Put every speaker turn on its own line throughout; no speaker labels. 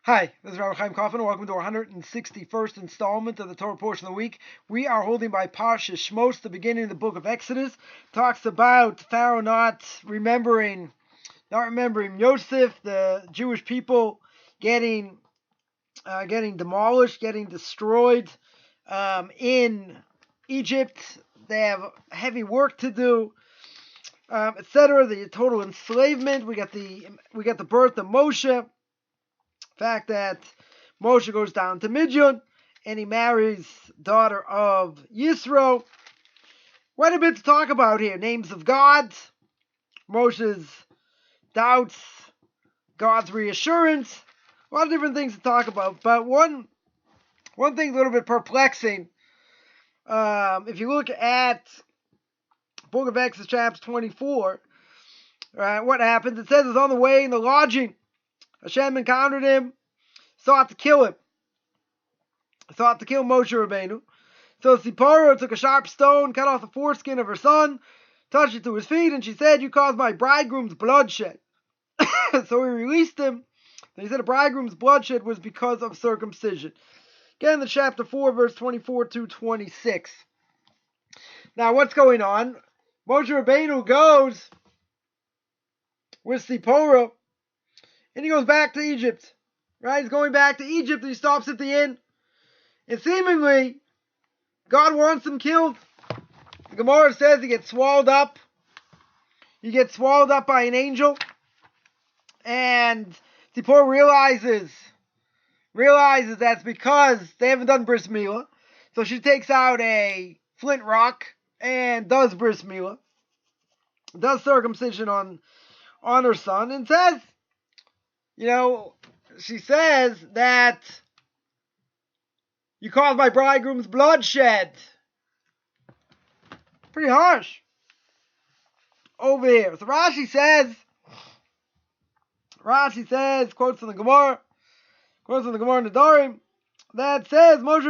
Hi, this is Rabbi Chaim Coffman. Welcome to our 161st installment of the Torah portion of the week. We are holding by Parshas Shemos, the beginning of the book of Exodus. Talks about Pharaoh not remembering Yosef, the Jewish people getting demolished, getting destroyed in Egypt. They have heavy work to do, etc. The total enslavement. We got the birth of Moshe. Fact that Moshe goes down to Midian and he marries daughter of Yisro. Quite a bit to talk about here. Names of God, Moshe's doubts, God's reassurance. A lot of different things to talk about. But one thing a little bit perplexing. If you look at Book of Exodus chapter 24, what happens? It says it's on the way in the lodging. Hashem encountered him, sought to kill Moshe Rabbeinu. So Zipporah took a sharp stone, cut off the foreskin of her son, touched it to his feet, and she said, "You caused my bridegroom's bloodshed." So he released him. And he said the bridegroom's bloodshed was because of circumcision. Again, the chapter 4, verse 24 to 26. Now, what's going on? Moshe Rabbeinu goes with Zipporah, and he goes back to Egypt, right? He's going back to Egypt, and he stops at the inn. And seemingly, God wants him killed. The Gemara says he gets swallowed up. He gets swallowed up by an angel. And Zipporah realizes that's because they haven't done bris milah. So she takes out a flint rock and does bris milah. Does circumcision on her son, and says, she says that you caused my bridegroom's bloodshed. Pretty harsh over here. So Rashi says, quotes from the Gemara Nedarim, that says Moshe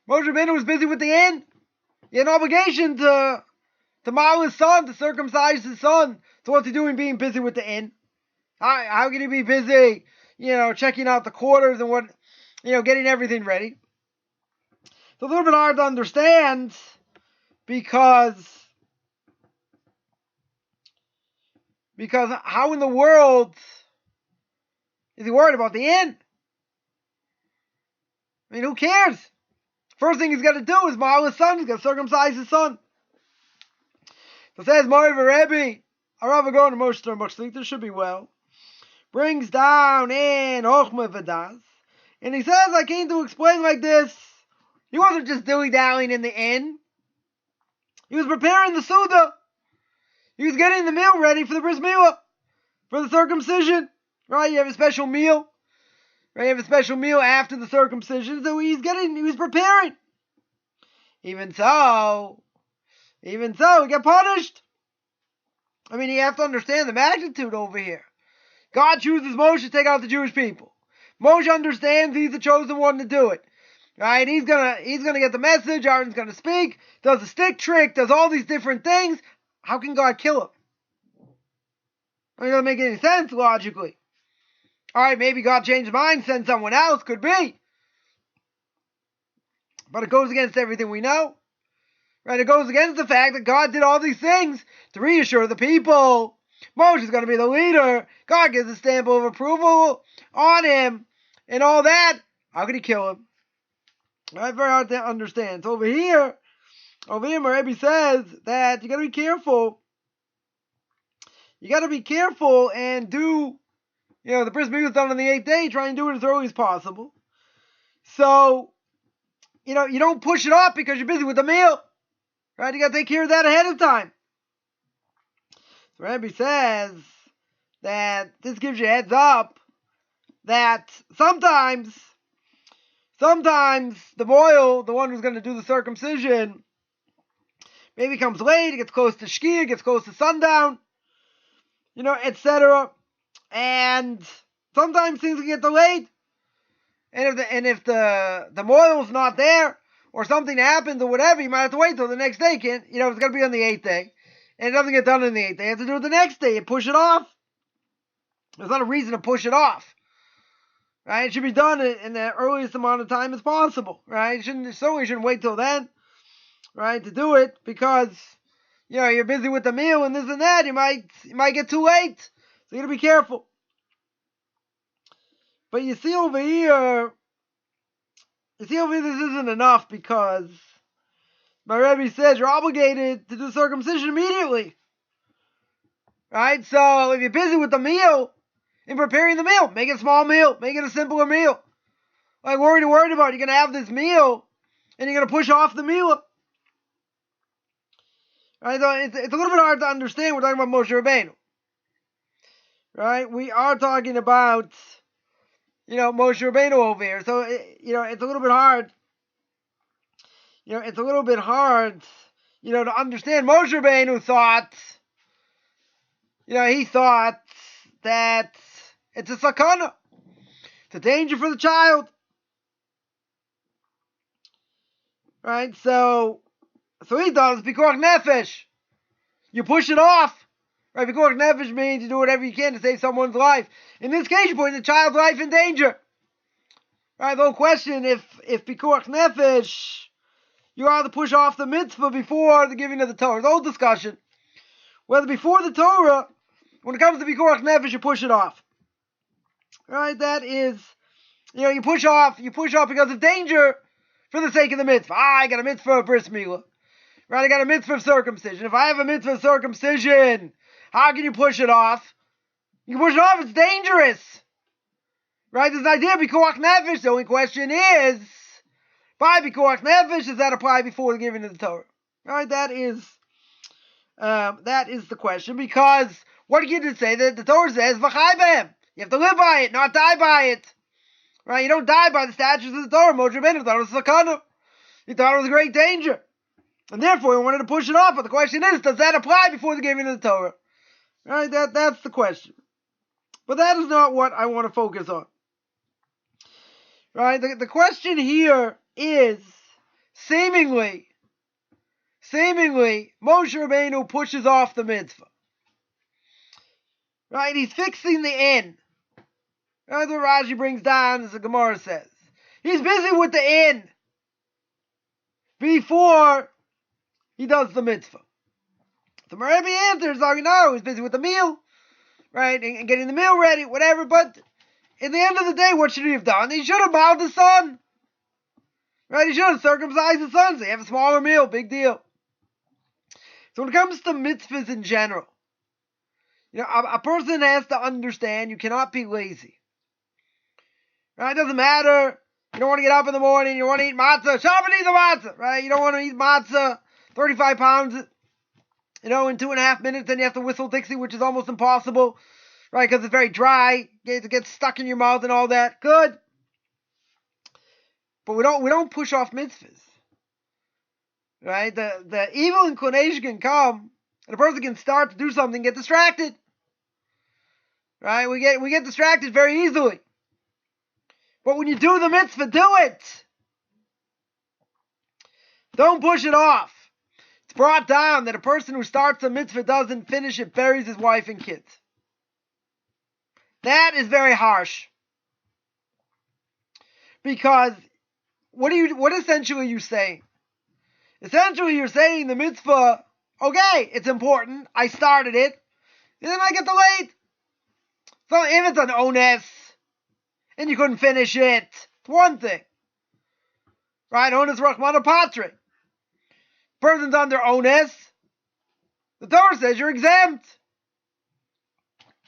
Rabbeinu was busy with the inn. He had an obligation to model his son, to circumcise his son. So what's he doing being busy with the inn? How can he be busy, checking out the quarters and getting everything ready? It's a little bit hard to understand because how in the world is he worried about the inn? I mean, who cares? First thing he's got to do is model his son. He's got to circumcise his son. So it says, Moriva Rebbe, Arav going to Moshe Rabbeinu, this should be well. Brings down in Chochmah V'das, and he says, I came to explain like this. He wasn't just dilly-dallying in the inn. He was preparing the Suda. He was getting the meal ready for the bris milah, for the circumcision. Right? You have a special meal. Right? You have a special meal after the circumcision. So he was preparing. Even so, he got punished. I mean, you have to understand the magnitude over here. God chooses Moshe to take out the Jewish people. Moshe understands he's the chosen one to do it. Right? He's gonna get the message. Aaron's gonna speak. Does a stick trick. Does all these different things. How can God kill him? I mean, it doesn't make any sense logically. All right, maybe God changed his mind, send someone else. Could be. But it goes against everything we know. Right? It goes against the fact that God did all these things to reassure the people. Moshe is going to be the leader. God gives a stamp of approval on him and all that. How could he kill him? Right? Very hard to understand. So over here, my Rebbe says that you got to be careful. You got to be careful and do, the bris milah was done on the 8th day. Try and do it as early as possible. So, you don't push it off because you're busy with the meal. Right? You got to take care of that ahead of time. So Rebbe says that this gives you a heads up that sometimes the boil, the one who's going to do the circumcision, maybe comes late, it gets close to Shkia, gets close to sundown, etc. And sometimes things can get delayed. And if the moil's not there, or something happens or whatever, you might have to wait till the next day. It's got to be on the 8th day. And it doesn't get done on the 8th day. You have to do it the next day and push it off. There's not a reason to push it off. Right? It should be done in the earliest amount of time as possible. Right? Certainly shouldn't wait till then. Right? To do it, because you're busy with the meal and this and that. You might get too late. So you gotta be careful. But you see over here, this isn't enough, because my Rebbe says you're obligated to do circumcision immediately. Right? So if you're busy with the meal, in preparing the meal, make it a small meal, make it a simpler meal. Like, worried about, you're going to have this meal, and you're going to push off the meal. Right? So it's a little bit hard to understand. We're talking about Moshe Rabbeinu. Right? We are talking about, Moshe Rabbeinu over here. So, it's a little bit hard. It's a little bit hard, to understand. Moshe Rabbeinu thought, he thought that it's a sakana. It's a danger for the child. Right? So he does pikuach nefesh. You push it off. Right? Pikuach nefesh means you do whatever you can to save someone's life. In this case, you're putting the child's life in danger. Right? The whole question, if pikuach nefesh, you ought to push off the mitzvah before the giving of the Torah. The whole discussion. Whether before the Torah, when it comes to pikuach nefesh, you push it off. Right? That is, you push off because of danger for the sake of the mitzvah. I got a mitzvah of bris milah. Right? I got a mitzvah of circumcision. If I have a mitzvah of circumcision, how can you push it off? You can push it off, it's dangerous. Right? This idea of pikuach nefesh, the only question is, by pikuach nefesh, does that apply before the giving of the Torah? Right? That is the question, because what did you say? That the Torah says, v'chai b'hem. You have to live by it, not die by it. Right? You don't die by the statutes of the Torah. Moshe Rabbeinu thought it was sakana. He thought it was a great danger. And therefore, he wanted to push it off. But the question is, does that apply before the giving of the Torah? Right? That's the question. But that is not what I want to focus on. Right? The question here is, seemingly, Moshe Rabbeinu pushes off the mitzvah. Right? He's fixing the end. That's what Rashi brings down, as the Gemara says. He's busy with the end before he does the mitzvah. The Rebbe answers, no, he's busy with the meal, right, and getting the meal ready, whatever. But in the end of the day, what should he have done? He should have bowed the son. Right? He should have circumcised the son, so you have a smaller meal, big deal. So when it comes to mitzvahs in general, a person has to understand you cannot be lazy. Right? It doesn't matter. You don't want to get up in the morning. You want to eat matzah. Shabbat, eat the matzah. Right? You don't want to eat matzah 35 pounds, in 2.5 minutes. Then you have to whistle Dixie, which is almost impossible. Right? Because it's very dry. It gets stuck in your mouth and all that. Good. But we don't push off mitzvahs. Right? The evil inclination can come, and a person can start to do something, get distracted. Right? We get distracted very easily. But when you do the mitzvah, do it. Don't push it off. It's brought down that a person who starts a mitzvah doesn't finish it, buries his wife and kids. That is very harsh. Because what essentially are you saying? Essentially, you're saying the mitzvah, okay, it's important. I started it. And then I get delayed. So if it's an onus, and you couldn't finish it, it's one thing. Right? Onus Rachmana Patre. Person's under onus. The Torah says you're exempt.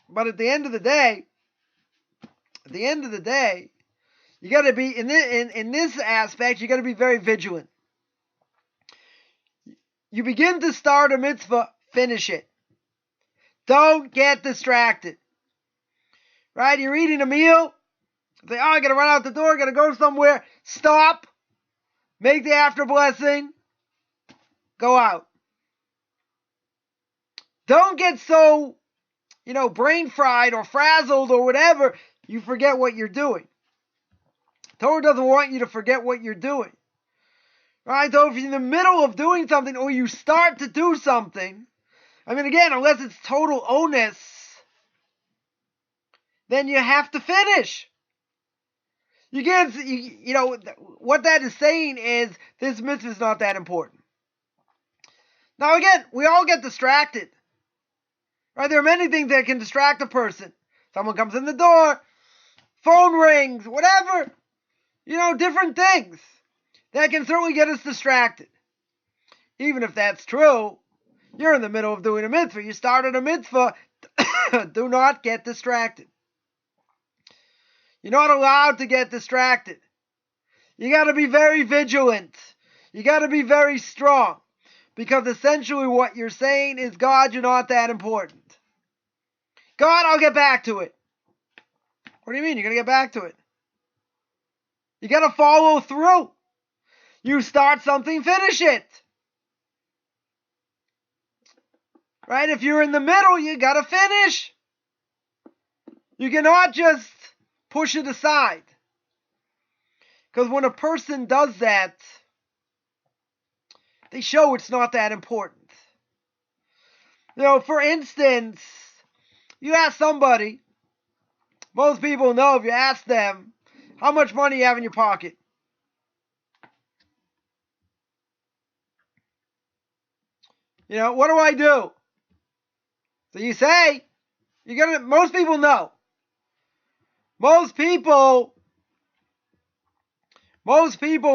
But at the end of the day, you got to be, in this aspect, you got to be very vigilant. You begin to start a mitzvah, finish it. Don't get distracted. Right? You're eating a meal. Say, I got to run out the door, got to go somewhere. Stop. Make the after blessing. Go out. Don't get so, brain fried or frazzled or whatever, you forget what you're doing. Torah doesn't want you to forget what you're doing. Right? So if you're in the middle of doing something or you start to do something, again, unless it's total onus, then you have to finish. You can't, what that is saying is this mitzvah is not that important. Now again, we all get distracted. Right? There are many things that can distract a person. Someone comes in the door, phone rings, whatever. Different things that can certainly get us distracted. Even if that's true, you're in the middle of doing a mitzvah. You started a mitzvah. Do not get distracted. You're not allowed to get distracted. You got to be very vigilant. You got to be very strong. Because essentially what you're saying is, God, you're not that important. God, I'll get back to it. What do you mean you're going to get back to it? You got to follow through. You start something, finish it. Right? If you're in the middle, you got to finish. You cannot just push it aside. Because when a person does that, they show it's not that important. For instance, you ask somebody, most people know if you ask them, how much money you have in your pocket? What do I do? So you say, most people know. Most people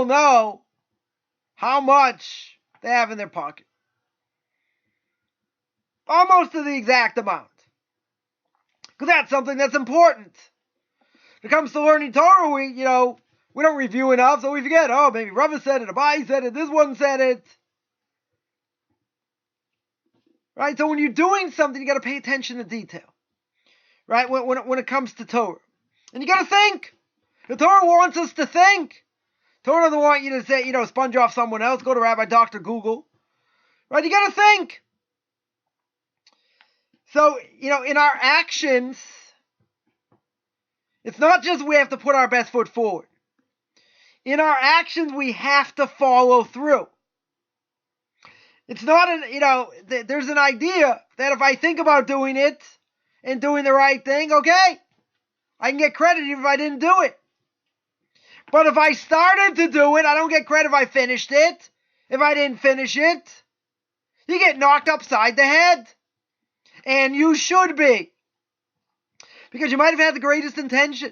know how much they have in their pocket. Almost to the exact amount. Because that's something that's important. When it comes to learning Torah, we don't review enough, so we forget, maybe Rava said it, Abai said it, this one said it. Right? So when you're doing something, you got to pay attention to detail. Right? When it comes to Torah. And you got to think. The Torah wants us to think. Torah doesn't want you to say, sponge off someone else, go to Rabbi Dr. Google. Right? You got to think. So, in our actions, it's not just we have to put our best foot forward. In our actions, we have to follow through. It's not there's an idea that if I think about doing it and doing the right thing, okay, I can get credit even if I didn't do it. But if I started to do it, I don't get credit if I finished it. If I didn't finish it, you get knocked upside the head. And you should be. Because you might have had the greatest intention.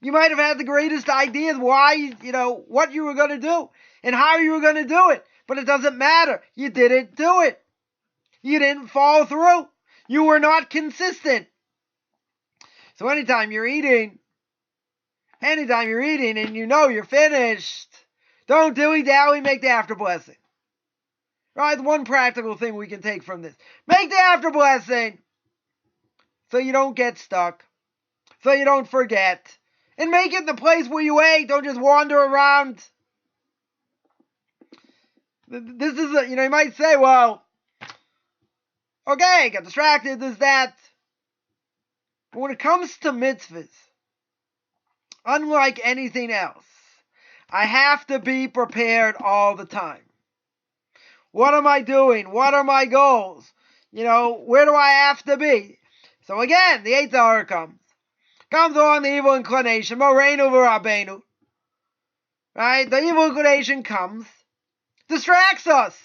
You might have had the greatest ideas why, what you were going to do and how you were going to do it. But it doesn't matter. You didn't do it. You didn't follow through. You were not consistent. So anytime you're eating and you're finished, don't dilly-dally, make the after blessing. Right? One practical thing we can take from this. Make the after blessing so you don't get stuck, so you don't forget. And make it the place where you ate. Don't just wander around. This is, you might say, well, okay, got distracted, this, that. But when it comes to mitzvahs, unlike anything else, I have to be prepared all the time. What am I doing? What are my goals? Where do I have to be? So again, the Yetzer Hara comes on the evil inclination, Moreinu v'Rabbeinu. Right? The evil inclination comes, distracts us.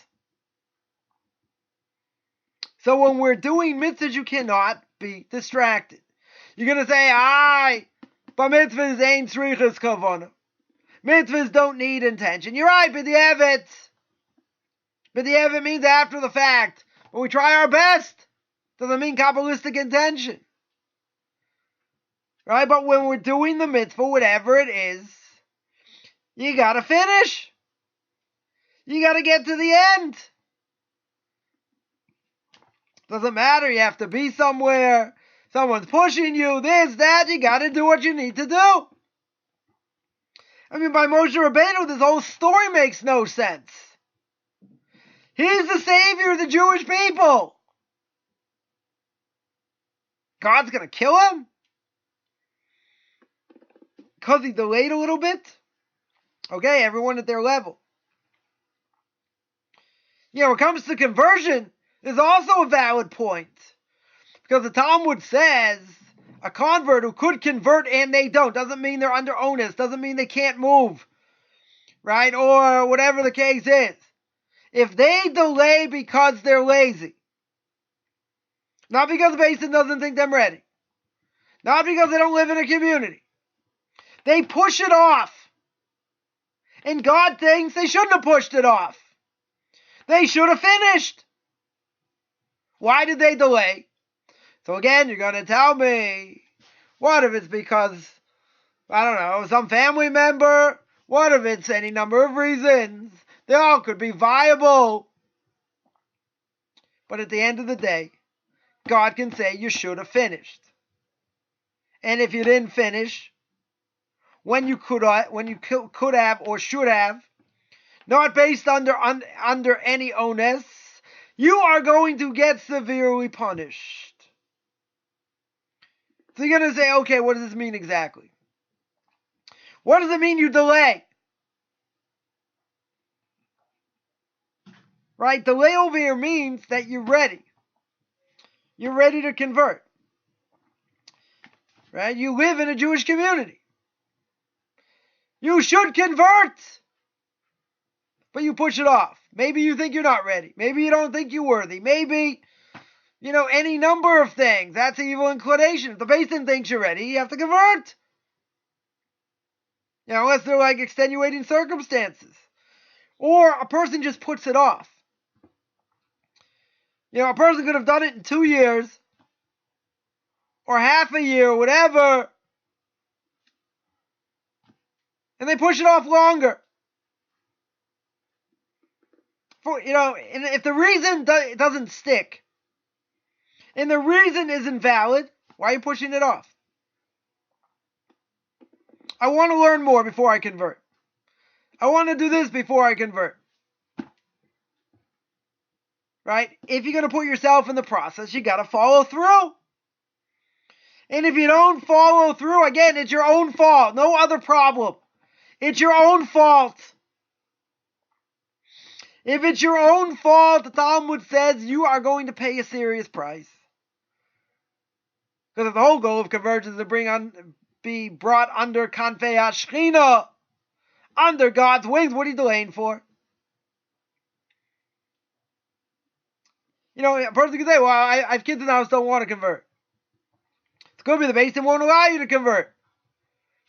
So when we're doing mitzvahs, you cannot be distracted. You're going to say, but mitzvahs ain't tzrichas kavana. Mitzvahs don't need intention. You're right, but the evet means after the fact. But we try our best. Doesn't mean Kabbalistic intention. Right? But when we're doing the mitzvah, whatever it is, you gotta finish. You gotta get to the end. Doesn't matter, you have to be somewhere. Someone's pushing you, this, that, you gotta do what you need to do. By Moshe Rabbeinu, this whole story makes no sense. He's the savior of the Jewish people. God's going to kill him? Because he delayed a little bit? Okay, everyone at their level. When it comes to conversion, there's also a valid point. Because the Talmud says, A convert who could convert and they don't, doesn't mean they're under onus, doesn't mean they can't move, right? Or whatever the case is. If they delay because they're lazy, not because the basin doesn't think them ready, not because they don't live in a community, they push it off. And God thinks they shouldn't have pushed it off. They should have finished. Why did they delay? So again, you're going to tell me, what if it's because, I don't know, some family member? What if it's any number of reasons? They all could be viable. But at the end of the day, God can say you should have finished. And if you didn't finish, when you could have or should have, not based under any onus, you are going to get severely punished. So you're going to say, okay, what does this mean exactly? What does it mean you delay? Right? Delay over here means that you're ready. You're ready to convert. Right? You live in a Jewish community. You should convert. But you push it off. Maybe you think you're not ready. Maybe you don't think you're worthy. Maybe, any number of things. That's evil inclination. If the basin thinks you're ready, you have to convert. Unless they're like extenuating circumstances. Or a person just puts it off. A person could have done it in 2 years. Or half a year, whatever. And they push it off longer. And if the reason doesn't stick, and the reason isn't valid, why are you pushing it off? I want to learn more before I convert. I want to do this before I convert. Right? If you're going to put yourself in the process, you got to follow through. And if you don't follow through, again, it's your own fault. No other problem. It's your own fault. If it's your own fault, the Talmud says you are going to pay a serious price. Because if the whole goal of conversion is to be brought under Kanfei HaShechina, under God's wings, what are you delaying for? A person can say, well, I have kids in the house don't want to convert. It's going to be the basin won't allow you to convert.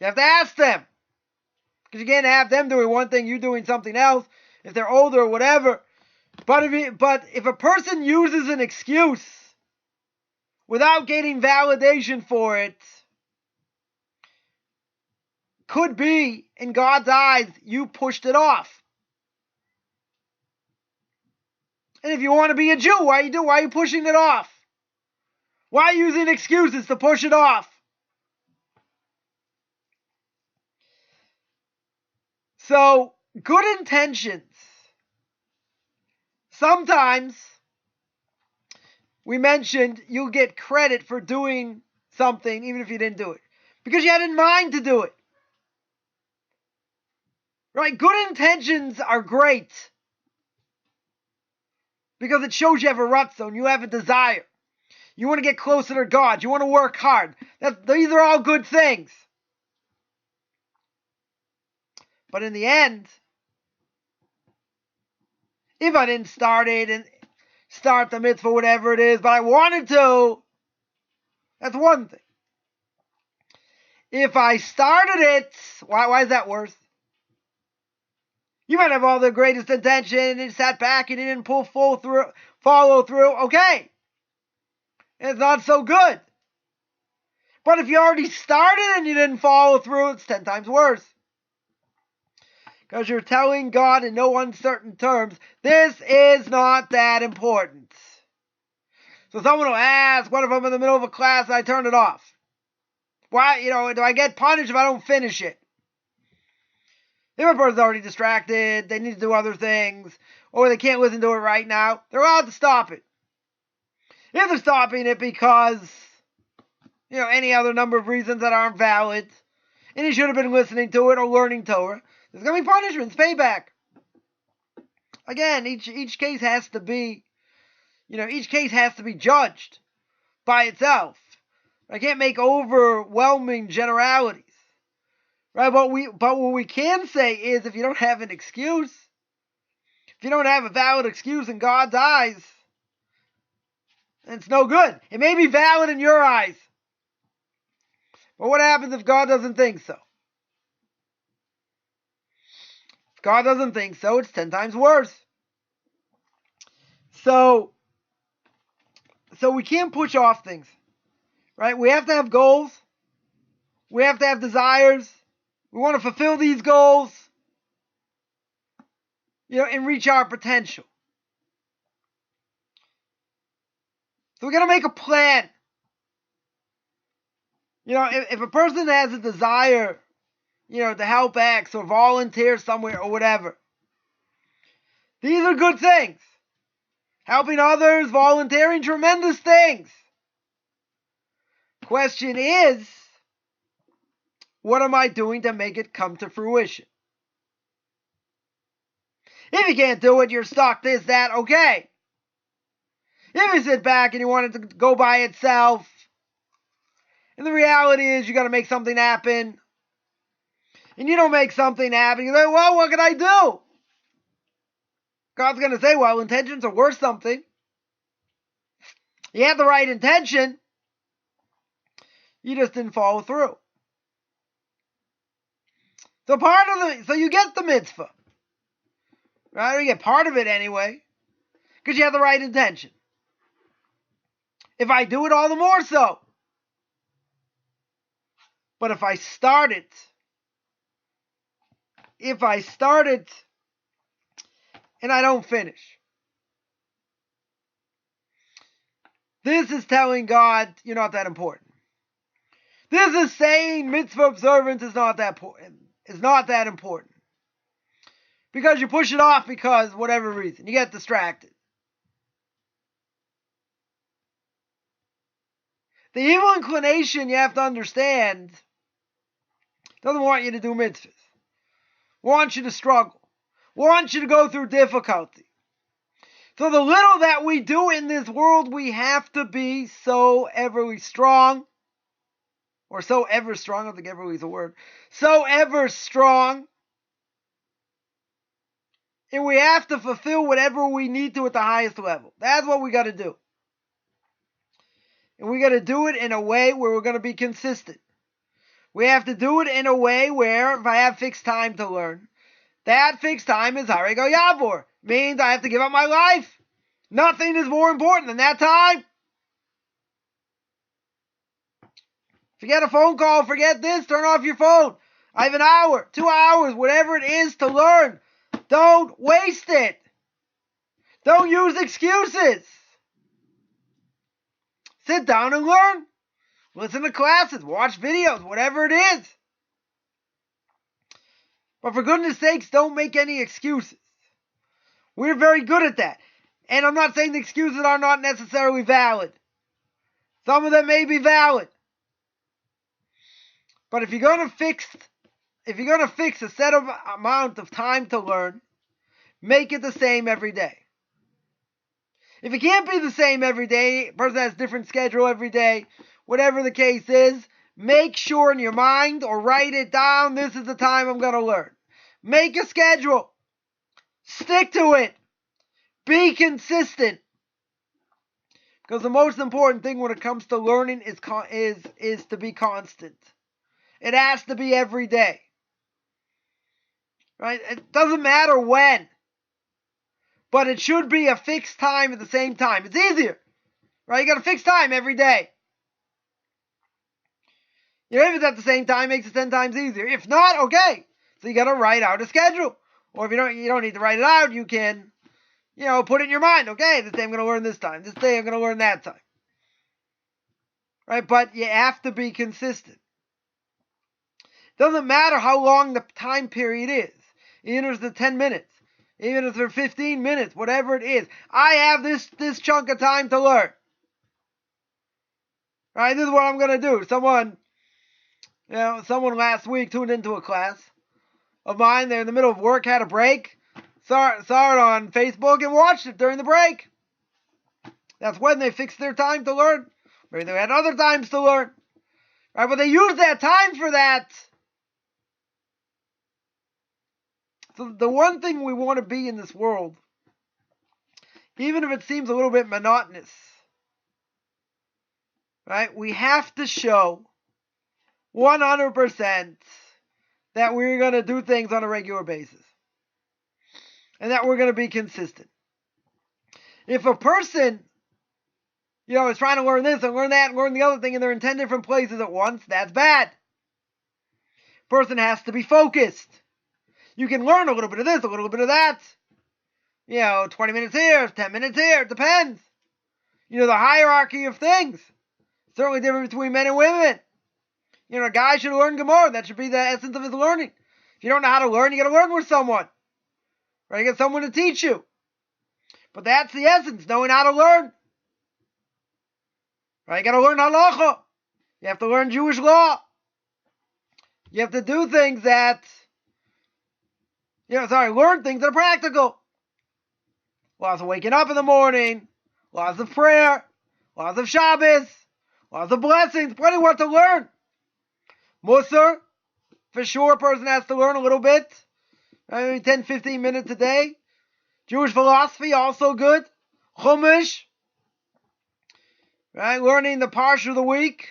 You have to ask them. Because you can't have them doing one thing, you doing something else, if they're older or whatever. But if a person uses an excuse without getting validation for it, could be, in God's eyes, you pushed it off. And if you want to be a Jew, why are you pushing it off? Why are you using excuses to push it off? So, good intentions. Sometimes, we mentioned you'll get credit for doing something even if you didn't do it. Because you had in mind to do it. Right? Good intentions are great. Because it shows you have a ratzon, you have a desire. You want to get closer to God. You want to work hard. These are all good things. But in the end, if I didn't start the mitzvah, whatever it is, but I wanted to, that's one thing. If I started it, why is that worse? You might have all the greatest intention and you sat back and you didn't follow through. Okay. It's not so good. But if you already started and you didn't follow through, it's 10 times worse. Because you're telling God in no uncertain terms, this is not that important. So someone will ask, what if I'm in the middle of a class and I turn it off? Why, do I get punished if I don't finish it? If a person's already distracted, they need to do other things, or they can't listen to it right now, they're allowed to stop it. If they're stopping it because, any other number of reasons that aren't valid, and you should have been listening to it or learning Torah, there's going to be punishments, payback. Again, each case has to be, judged by itself. I can't make overwhelming generalities. Right? But what we can say is, if you don't have an excuse, if you don't have a valid excuse in God's eyes, it's no good. It may be valid in your eyes. But what happens if God doesn't think so? If God doesn't think so, it's 10 times worse. So we can't push off things. Right? We have to have goals. We have to have desires. We want to fulfill these goals, and reach our potential. So we got to make a plan. If a person has a desire, to help X or volunteer somewhere or whatever, these are good things. Helping others, volunteering, tremendous things. Question is, what am I doing to make it come to fruition? If you can't do it, you're stuck, this, that, okay. If you sit back and you want it to go by itself, and the reality is you got to make something happen, and you don't make something happen, you're like, well, what can I do? God's going to say, well, intentions are worth something. You had the right intention, you just didn't follow through. So you get the mitzvah. Right? Or you get part of it anyway, because you have the right intention. If I do it, all the more so. But if I start it and I don't finish, this is telling God you're not that important. This is saying mitzvah observance is not that important. It's not that important. Because you push it off because whatever reason. You get distracted. The evil inclination, you have to understand, doesn't want you to do mitzvahs. Wants you to struggle. Wants you to go through difficulty. So the little that we do in this world, we have to be so everly strong. Or so ever strong. I don't think everly is a word. So ever strong. And we have to fulfill whatever we need to at the highest level. That's what we got to do. And we got to do it in a way where we're going to be consistent. We have to do it in a way where, if I have fixed time to learn, that fixed time is Harei Go Yavor. Means I have to give up my life. Nothing is more important than that time. Forget a phone call, forget this, turn off your phone. I have an hour, 2 hours, whatever it is to learn. Don't waste it. Don't use excuses. Sit down and learn. Listen to classes, watch videos, whatever it is. But for goodness sakes, don't make any excuses. We're very good at that. And I'm not saying the excuses are not necessarily valid. Some of them may be valid. But if you're going to fix a set of amount of time to learn, make it the same every day. If it can't be the same every day, a person has a different schedule every day, whatever the case is, make sure in your mind or write it down, this is the time I'm going to learn. Make a schedule. Stick to it. Be consistent. Because the most important thing when it comes to learning is to be constant. It has to be every day. Right? It doesn't matter when. But it should be a fixed time at the same time. It's easier. Right? You got a fixed time every day. If it's at the same time, it makes it 10 times easier. If not, okay. So you got to write out a schedule. Or if you don't need to write it out, you can, put it in your mind. Okay, this day I'm going to learn this time. This day I'm going to learn that time. Right? But you have to be consistent. Doesn't matter how long the time period is. Even if it's 10 minutes. Even if it's 15 minutes. Whatever it is. I have this chunk of time to learn. Right? This is what I'm going to do. Someone last week tuned into a class of mine. They're in the middle of work, had a break. Saw it on Facebook and watched it during the break. That's when they fixed their time to learn. Maybe they had other times to learn. Right? But they use that time for that. So the one thing we want to be in this world, even if it seems a little bit monotonous, right? We have to show 100% that we're going to do things on a regular basis. And that we're going to be consistent. If a person, is trying to learn this and learn that and learn the other thing and they're in 10 different places at once, that's bad. Person has to be focused. You can learn a little bit of this, a little bit of that. 20 minutes here, 10 minutes here, it depends. The hierarchy of things. Certainly different between men and women. A guy should learn Gemara. That should be the essence of his learning. If you don't know how to learn, you got to learn with someone. Right? You get someone to teach you. But that's the essence, knowing how to learn. Right? You got to learn halacha. You have to learn Jewish law. You have to do things that, learn things that are practical. Lots of waking up in the morning, lots of prayer, lots of Shabbos, lots of blessings, plenty what to learn. Musar, for sure, a person has to learn a little bit. Maybe 10, 15 minutes a day. Jewish philosophy, also good. Chumash. Right? Learning the Parsha of the week.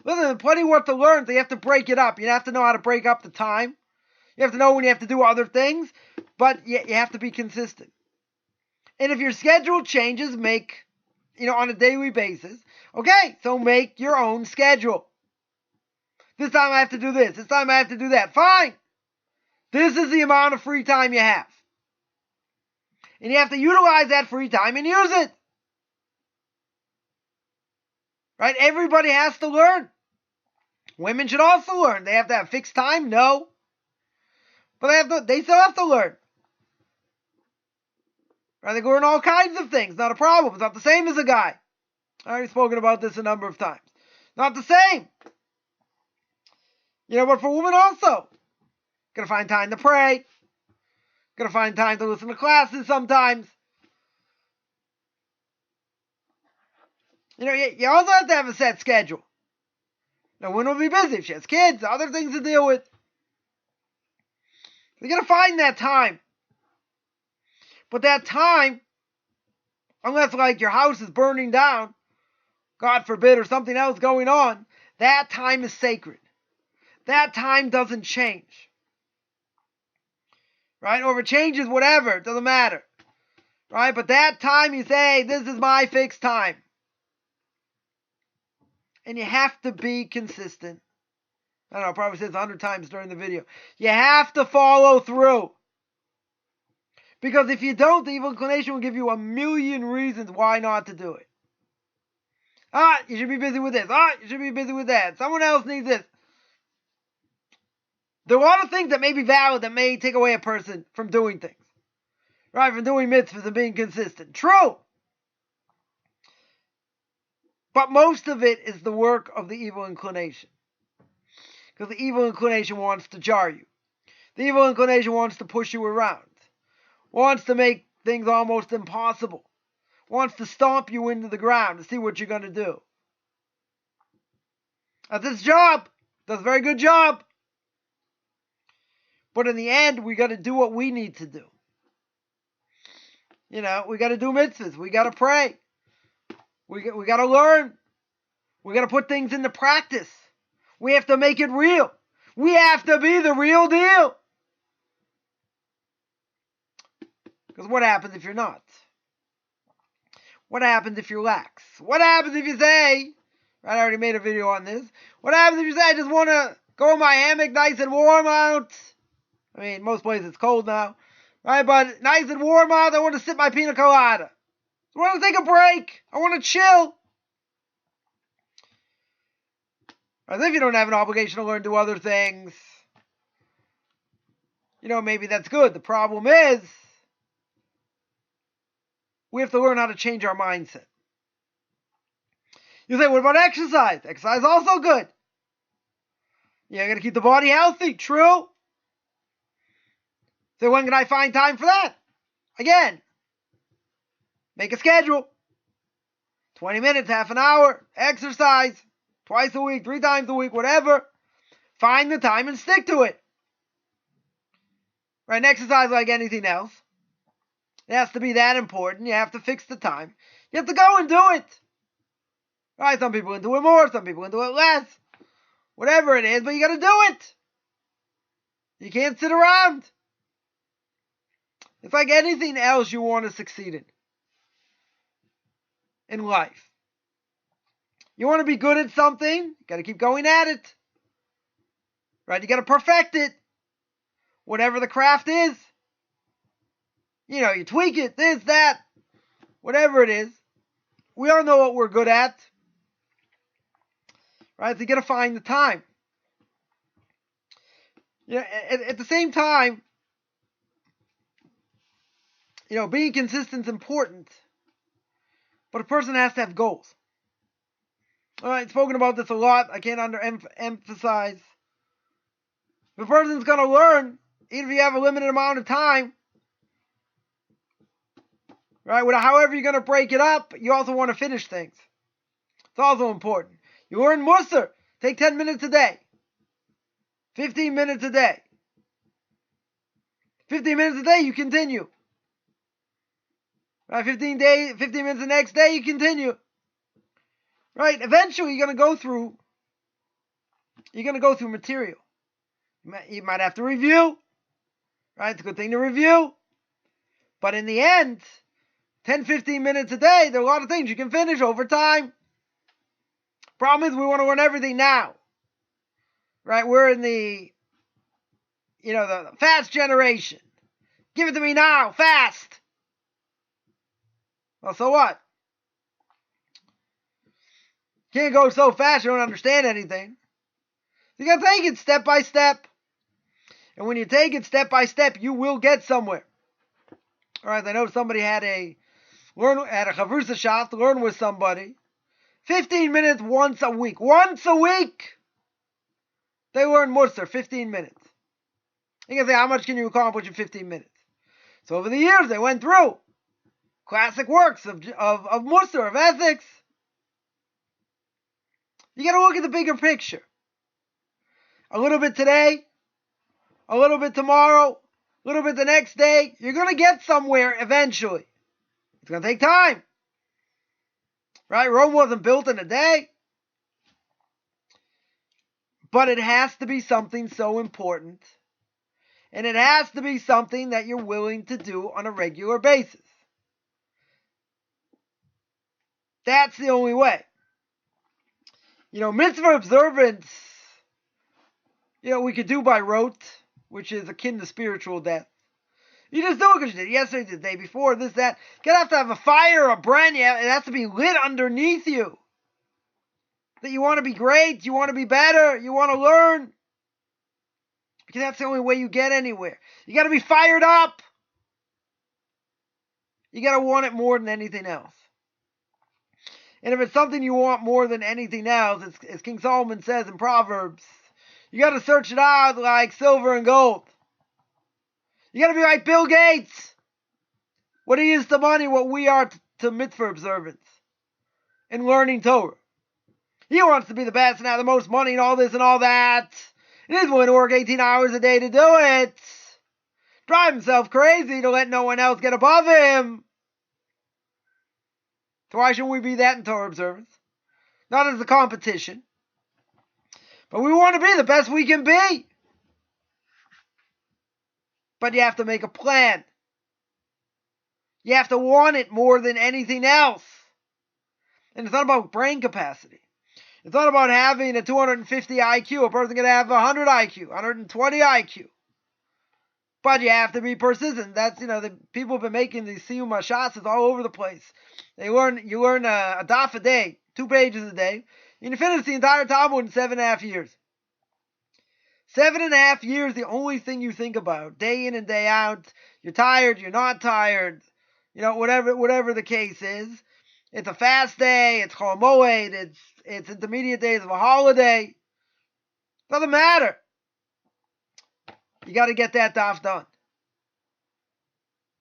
Listen, plenty what to learn, so you have to break it up. You have to know how to break up the time. You have to know when you have to do other things. But you have to be consistent. And if your schedule changes, on a daily basis. Okay, so make your own schedule. This time I have to do this. This time I have to do that. Fine. This is the amount of free time you have. And you have to utilize that free time and use it. Right? Everybody has to learn. Women should also learn. They have to have fixed time? No. But they still have to learn. Right? They can learn all kinds of things. Not a problem. It's not the same as a guy. I've already spoken about this a number of times. Not the same. But for women also. Gotta find time to pray. Gotta find time to listen to classes sometimes. You also have to have a set schedule. Now, women will be busy if she has kids, other things to deal with. You gotta find that time. But that time, unless your house is burning down, God forbid, or something else going on, that time is sacred. That time doesn't change. Right? Or if it changes, whatever, it doesn't matter. Right? But that time you say, this is my fixed time. And you have to be consistent. I don't know, I probably said this 100 times during the video. You have to follow through. Because if you don't, the evil inclination will give you a million reasons why not to do it. You should be busy with this. You should be busy with that. Someone else needs this. There are a lot of things that may be valid that may take away a person from doing things. Right? From doing mitzvahs and being consistent. True. But most of it is the work of the evil inclination. Because the evil inclination wants to jar you. The evil inclination wants to push you around. Wants to make things almost impossible. Wants to stomp you into the ground to see what you're going to do. That's its job. Does a very good job. But in the end, we got to do what we need to do. We got to do mitzvahs. We got to pray. We got to learn. We got to put things into practice. We have to make it real. We have to be the real deal. Because what happens if you're not? What happens if you're lax? What happens if you say, I already made a video on this. What happens if you say, I just want to go in my hammock nice and warm out? I mean, most places it's cold now. Right, but nice and warm out. I want to sip my pina colada. I want to take a break. I want to chill. As if you don't have an obligation to learn to do other things. Maybe that's good. The problem is, we have to learn how to change our mindset. You say, what about exercise? Exercise is also good. You got to keep the body healthy. True. So when can I find time for that? Again, make a schedule. 20 minutes, half an hour, exercise. twice a week, 3 times a week, whatever. Find the time and stick to it. Right? And exercise like anything else. It has to be that important. You have to fix the time. You have to go and do it. Right? Some people can do it more, some people can do it less. Whatever it is, but you got to do it. You can't sit around. It's like anything else you want to succeed in life. You want to be good at something, you got to keep going at it. Right? You got to perfect it. Whatever the craft is. You tweak it, this, that, whatever it is. We all know what we're good at. Right? So you got to find the time. At the same time, being consistent is important. But a person has to have goals. All right, spoken about this a lot. I can't emphasize. If a person's going to learn, even if you have a limited amount of time, right, however you're going to break it up, you also want to finish things. It's also important. You learn Musar. Take 10 minutes a day. 15 minutes a day. 15 minutes a day, you continue. Right, 15 minutes the next day, you continue. Right, eventually you're going to go through material. You might have to review. Right, it's a good thing to review. But in the end, 10, 15 minutes a day, there are a lot of things you can finish over time. Problem is, we want to learn everything now. Right, we're in the fast generation. Give it to me now, fast. Well, so what? Can't go so fast you don't understand anything. You got to take it step by step. And when you take it step by step, you will get somewhere. All right, I know somebody had a chavrusa shop to learn with somebody. 15 minutes once a week. Once a week! They learn Musar, 15 minutes. You can say, how much can you accomplish in 15 minutes? So over the years, they went through classic works of Musar, of ethics. You got to look at the bigger picture. A little bit today, a little bit tomorrow, a little bit the next day. You're going to get somewhere eventually. It's going to take time. Right? Rome wasn't built in a day. But it has to be something so important. And it has to be something that you're willing to do on a regular basis. That's the only way. Mitzvah observance, we could do by rote, which is akin to spiritual death. You just do it because you did it yesterday, the day before, this, that. You have to have a fire, a brand. It has to be lit underneath you. That you want to be great, you want to be better, you want to learn. Because that's the only way you get anywhere. You got to be fired up. You got to want it more than anything else. And if it's something you want more than anything else, as King Solomon says in Proverbs, you got to search it out like silver and gold. You got to be like Bill Gates. What he is to money, what we are to mitzvah observance and learning Torah. He wants to be the best and have the most money and all this and all that. And he's willing to work 18 hours a day to do it. Drive himself crazy to let no one else get above him. So why shouldn't we be that in Torah observance? Not as a competition. But we want to be the best we can be. But you have to make a plan. You have to want it more than anything else. And it's not about brain capacity. It's not about having a 250 IQ. A person can have 100 IQ, 120 IQ. But you have to be persistent. That's, the people have been making these siyum hashasas all over the place. You learn a daf a day, 2 pages a day. You can finish the entire Talmud in 7.5 years. 7.5 years, the only thing you think about, day in and day out. You're tired, you're not tired, whatever the case is. It's a fast day, it's Chol Moed, it's intermediate days of a holiday. Doesn't matter. You got to get that daf done.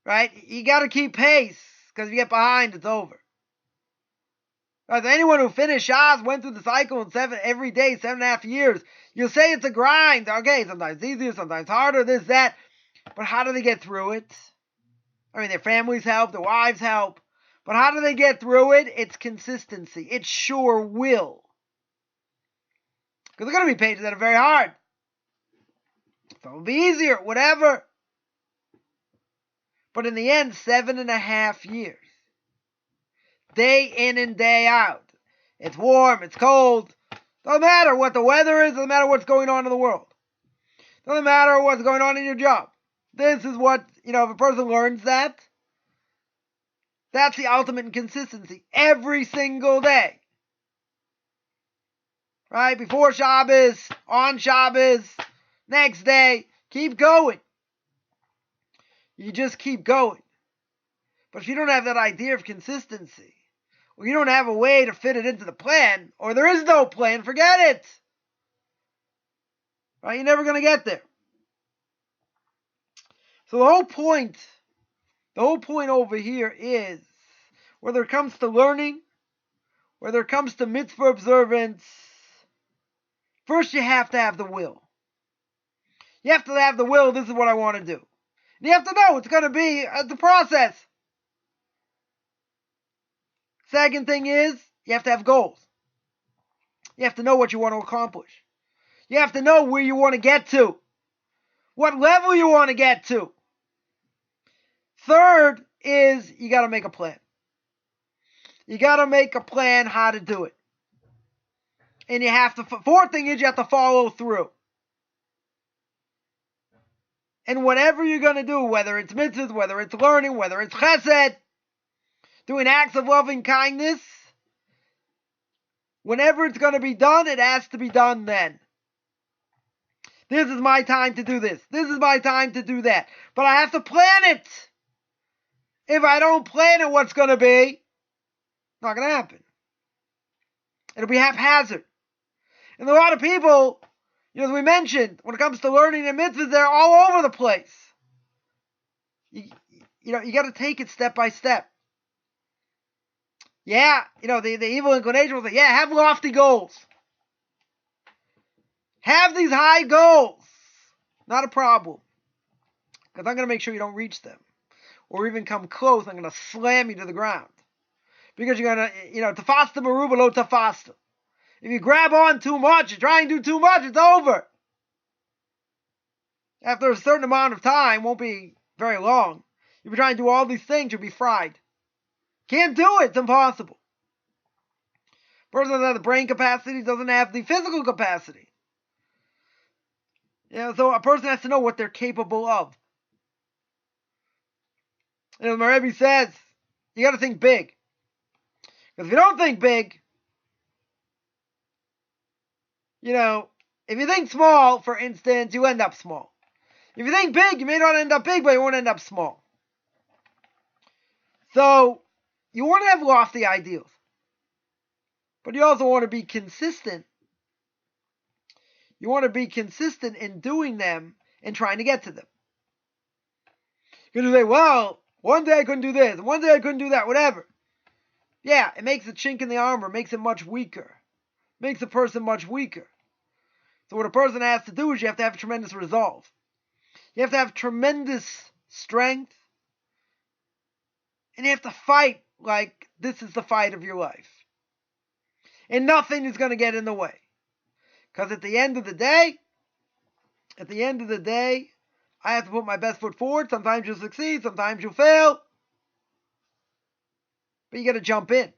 Right? You got to keep pace, because if you get behind, it's over. Right? Anyone who finished Shas, went through the cycle in every day, 7.5 years, you'll say it's a grind. Okay, sometimes easier, sometimes harder, this, that. But how do they get through it? I mean, their families help, their wives help. But how do they get through it? It's consistency. It's sure will. Because there are going to be pages that are very hard. Some will be easier, whatever. But in the end, 7.5 years. Day in and day out. It's warm, it's cold. Doesn't matter what the weather is, doesn't matter what's going on in the world. Doesn't matter what's going on in your job. This is what, if a person learns that, that's the ultimate in consistency. Every single day. Right? Before Shabbos, on Shabbos, next day, keep going. You just keep going. But if you don't have that idea of consistency, or you don't have a way to fit it into the plan, or there is no plan, forget it. Right? You're never going to get there. So the whole point over here is, whether it comes to learning, whether it comes to mitzvah observance, first you have to have the will. You have to have the will, this is what I want to do. And you have to know it's going to be the process. Second thing is, you have to have goals. You have to know what you want to accomplish. You have to know where you want to get to. What level you want to get to. Third is, you got to make a plan. You got to make a plan how to do it. And you have to, fourth thing is, you have to follow through. And whatever you're going to do, whether it's mitzvahs, whether it's learning, whether it's chesed, doing acts of loving kindness, whenever it's going to be done, it has to be done then. This is my time to do this. This is my time to do that. But I have to plan it. If I don't plan it, what's going to be? Not going to happen. It'll be haphazard. And a lot of people, as we mentioned, when it comes to learning and mitzvahs, they're all over the place. You got to take it step by step. Yeah, the evil inclination will say, yeah, have lofty goals. Have these high goals. Not a problem. Because I'm going to make sure you don't reach them. Or even come close, I'm going to slam you to the ground. Because you're going to, tafasta maruba lo tafasta. If you grab on too much, you try and do too much, it's over. After a certain amount of time, won't be very long, you'll be trying to do all these things, you'll be fried. Can't do it, it's impossible. Person doesn't have the brain capacity, doesn't have the physical capacity. So a person has to know what they're capable of. My Rebbe says, you got to think big. Because if you don't think big, if you think small, for instance, you end up small. If you think big, you may not end up big, but you won't end up small. So, you want to have lofty ideals. But you also want to be consistent. You want to be consistent in doing them and trying to get to them. You're going to say, well, one day I couldn't do this, one day I couldn't do that, whatever. Yeah, it makes a chink in the armor, makes it much weaker. Makes a person much weaker. So what a person has to do is you have to have tremendous resolve. You have to have tremendous strength. And you have to fight like this is the fight of your life. And nothing is going to get in the way. Because at the end of the day, I have to put my best foot forward. Sometimes you'll succeed, sometimes you'll fail. But you got to jump in.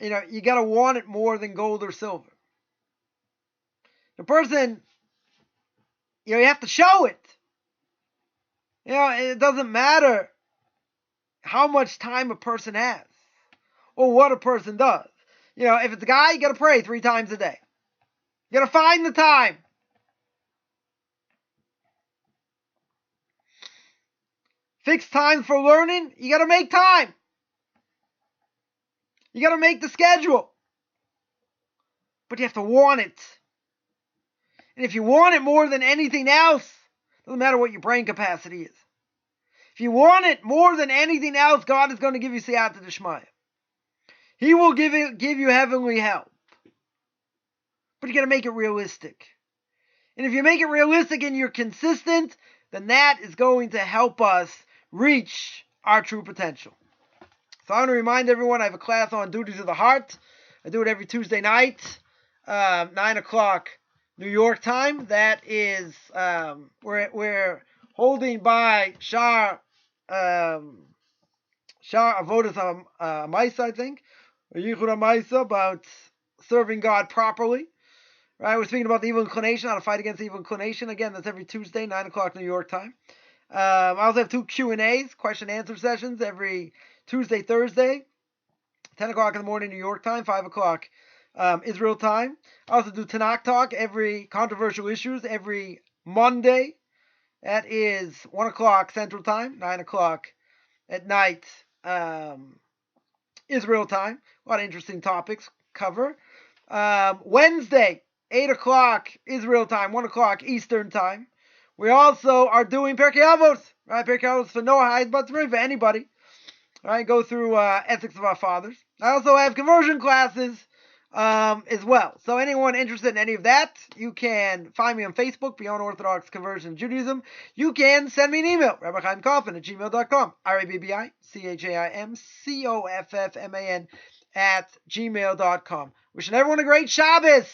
You got to want it more than gold or silver. The person, you have to show it. It doesn't matter how much time a person has or what a person does. If it's a guy, you got to pray 3 times a day. You got to find the time. Fixed times for learning, you got to make time. You got to make the schedule. But you have to want it. And if you want it more than anything else, doesn't matter what your brain capacity is. If you want it more than anything else, God is going to give you siyata d'shmaya. He will give you heavenly help. But you got to make it realistic. And if you make it realistic and you're consistent, then that is going to help us reach our true potential. So I want to remind everyone I have a class on duties of the heart. I do it every Tuesday night, 9 o'clock New York time. That is, we're holding by Shar Avodas Maisa, I think, or Yichud Maisa, about serving God properly. Right, we're speaking about the evil inclination, how to fight against the evil inclination. Again, that's every Tuesday, 9 o'clock New York time. I also have 2 Q&As, question and answer sessions, every Tuesday, Thursday, 10 o'clock in the morning New York time, 5 o'clock Israel time. I also do Tanakh Talk, every controversial issues, every Monday. That is 1 o'clock Central Time, 9 o'clock at night Israel time. A lot of interesting topics cover. Wednesday, 8 o'clock Israel time, 1 o'clock Eastern time. We also are doing Pirkei Avos, right? Pirkei Avos for Noah, but really for anybody. All right, go through Ethics of Our Fathers. I also have conversion classes as well. So anyone interested in any of that, you can find me on Facebook, Beyond Orthodox Conversion Judaism. You can send me an email, Rabbi Chaim Coffman at gmail.com, RABBICHAIMCOFFMAN at gmail.com. Wishing everyone a great Shabbos.